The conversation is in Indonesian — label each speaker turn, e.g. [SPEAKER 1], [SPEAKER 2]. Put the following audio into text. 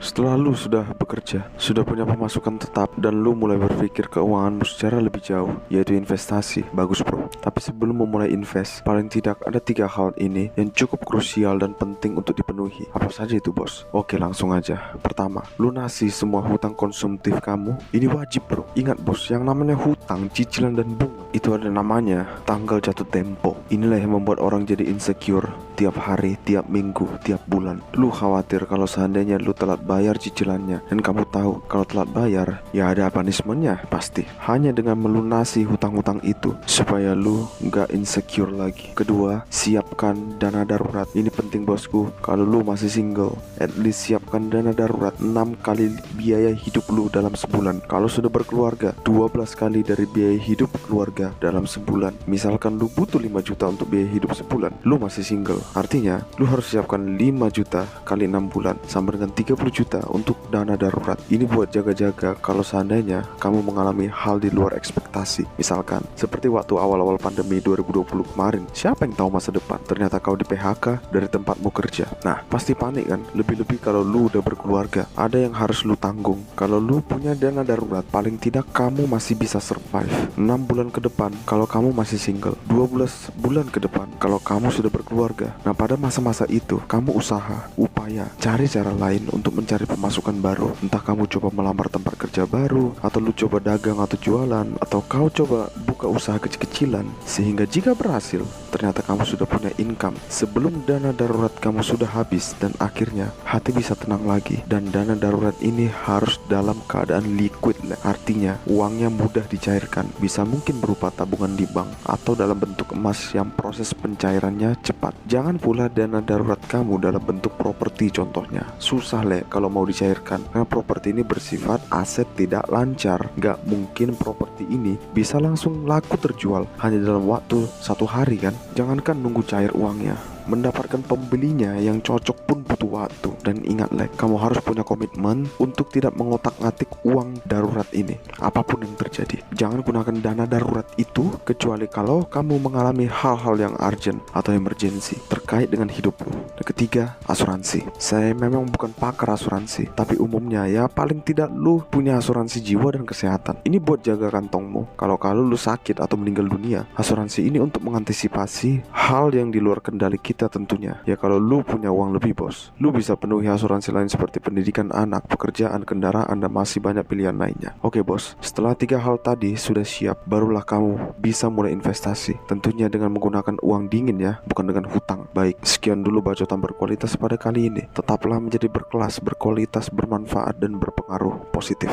[SPEAKER 1] Setelah lu sudah bekerja, sudah punya pemasukan tetap, dan lu mulai berpikir keuanganmu secara lebih jauh, yaitu investasi. Bagus bro. Tapi sebelum memulai invest, paling tidak ada 3 hal ini yang cukup krusial dan penting untuk dipenuhi. Apa saja itu bos? Oke, langsung aja. Pertama, lunasi semua hutang konsumtif kamu. Ini wajib bro. Ingat bos, yang namanya hutang, cicilan dan bunga, itu ada namanya tanggal jatuh tempo. Inilah yang membuat orang jadi insecure tiap hari, tiap minggu, tiap bulan. Lu khawatir kalau seandainya lu telat bayar cicilannya, dan kamu tahu kalau telat bayar ya ada punishmentnya pasti. Hanya dengan melunasi hutang-hutang itu supaya lu nggak insecure lagi. Kedua, siapkan dana darurat. Ini penting bosku. Kalau lu masih single, at least siapkan dana darurat 6 kali biaya hidup lu dalam sebulan. Kalau sudah berkeluarga, 12 kali dari biaya hidup keluarga dalam sebulan. Misalkan lu butuh 5 juta untuk biaya hidup sebulan, lu masih single, artinya lu harus siapkan 5 juta kali 6 bulan sama dengan 30 juta untuk dana darurat. Ini buat jaga-jaga kalau seandainya kamu mengalami hal di luar ekspektasi. Misalkan seperti waktu awal-awal pandemi 2020 kemarin, siapa yang tahu masa depan? Ternyata kau di PHK dari tempatmu kerja. Nah, pasti panik kan? Lebih-lebih kalau lu udah berkeluarga, ada yang harus lu tanggung. Kalau lu punya dana darurat, paling tidak kamu masih bisa survive 6 bulan ke depan kalau kamu masih single, 12 bulan ke depan kalau kamu sudah berkeluarga. Nah, pada masa-masa itu kamu usaha, upaya, cari cara lain untuk mencari pemasukan baru. Entah kamu coba melamar tempat kerja baru, atau lu coba dagang atau jualan, atau kau coba buka usaha kecil-kecilan. Sehingga jika berhasil, ternyata kamu sudah punya income sebelum dana darurat kamu sudah habis, dan akhirnya hati bisa tenang lagi. Dan dana darurat ini harus dalam keadaan liquid, artinya uangnya mudah dicairkan. Bisa mungkin berupa tabungan di bank atau dalam bentuk emas yang proses pencairannya cepat. Jangan pula dana darurat kamu dalam bentuk properti contohnya. Susah kalau mau dicairkan, karena properti ini bersifat aset tidak lancar. Gak mungkin properti ini bisa langsung laku terjual hanya dalam waktu 1 hari kan. Jangankan nunggu cair uangnya, mendapatkan pembelinya yang cocok pun butuh waktu. Dan ingat kamu harus punya komitmen untuk tidak mengotak-ngatik uang darurat ini. Apapun yang terjadi, jangan gunakan dana darurat itu kecuali kalau kamu mengalami hal-hal yang urgent atau emergency terkait dengan hidupmu. Dan ketiga, asuransi. Saya memang bukan pakar asuransi, tapi umumnya ya paling tidak lu punya asuransi jiwa dan kesehatan. Ini buat jaga kantongmu. Kalau lu sakit atau meninggal dunia, asuransi ini untuk mengantisipasi hal yang di luar kendali kita tentunya. Ya kalau lu punya uang lebih bos, lu bisa penuhi asuransi lain seperti pendidikan anak, pekerjaan, kendaraan, dan masih banyak pilihan lainnya. Oke bos, setelah 3 hal tadi sudah siap, barulah kamu bisa mulai investasi. Tentunya dengan menggunakan uang dingin ya, bukan dengan hutang. Baik, sekian dulu bacotan berkualitas pada kali ini. Tetaplah menjadi berkelas, berkualitas, bermanfaat, dan berpengaruh positif.